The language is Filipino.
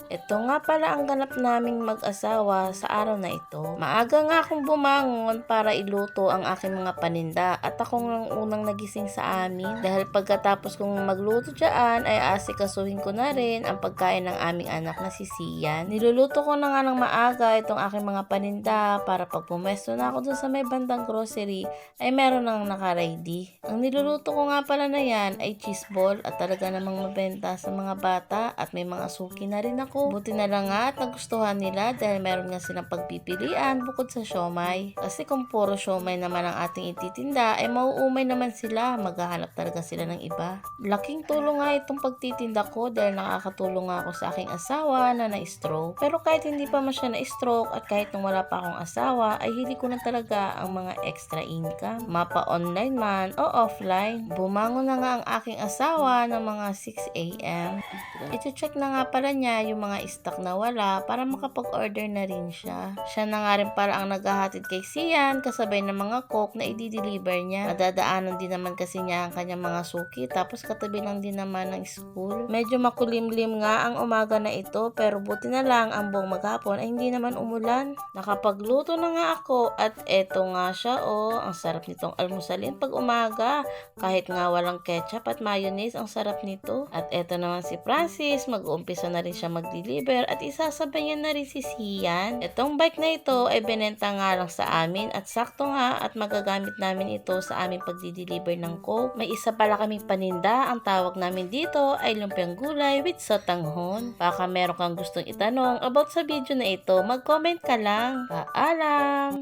Ito nga pala ang ganap naming mag-asawa sa araw na ito. Maaga nga akong bumangon para iluto ang aking mga paninda at ako ang unang nagising sa amin dahil pagkatapos kong magluto dyan ay asikasuhin ko na rin ang pagkain ng aming anak na si Sian. Niluluto ko na nga ng maaga itong aking mga paninda para pag pumesto na ako dun sa may bandang grocery ay meron nang naka-ready. Ang niluluto ko nga pala na yan ay cheese ball at talaga namang mabenta sa mga bata at may mga suki na rin ako. Buti na lang nga at nagustuhan nila dahil meron nga silang pagpipilian bukod sa siomay. Kasi kung puro siomay naman ang ating ititinda ay mauumay naman sila, maghahanap talaga sila ng iba. Laking tulong nga itong pagtitinda ko dahil nakakatulong nga ako sa aking asawa na na-stroke. Pero kahit hindi pa man siya na-stroke at kahit nung wala pa akong asawa ay hindi ko na talaga ang mga extra income. Mapa online man o offline. Bumangon na nga ang aking asawa ng mga 6 a.m. I-check na nga pala niya yung mga stock na wala para makapag-order na rin siya. Siya na nga rin para ang naghahatid kay Sian kasabay ng mga coke na i-deliver niya. Nadadaanan din naman kasi niya ang kanyang mga suki tapos katabi lang din naman ng school. Medyo makulimlim nga ang umaga na ito pero buti na lang ang buong maghapon ay hindi naman umulan. Nakapagluto na nga ako at eto nga siya ang sarap nitong almusalin pag umaga. Kahit nga walang ketchup at mayonnaise ang sarap nito. At eto naman si Francis, mag-uumpisa na rin siya mag-deliver at isasabayan na rin si Sian. Itong bike na ito ay binenta nga lang sa amin at sakto nga at magagamit namin ito sa aming pagdi-deliver ng coke. May isa pala kaming paninda, ang tawag namin dito ay lumpiang gulay with sotanghon. Baka meron kang gustong itanong about sa video na ito, mag-comment ka lang. Paalam!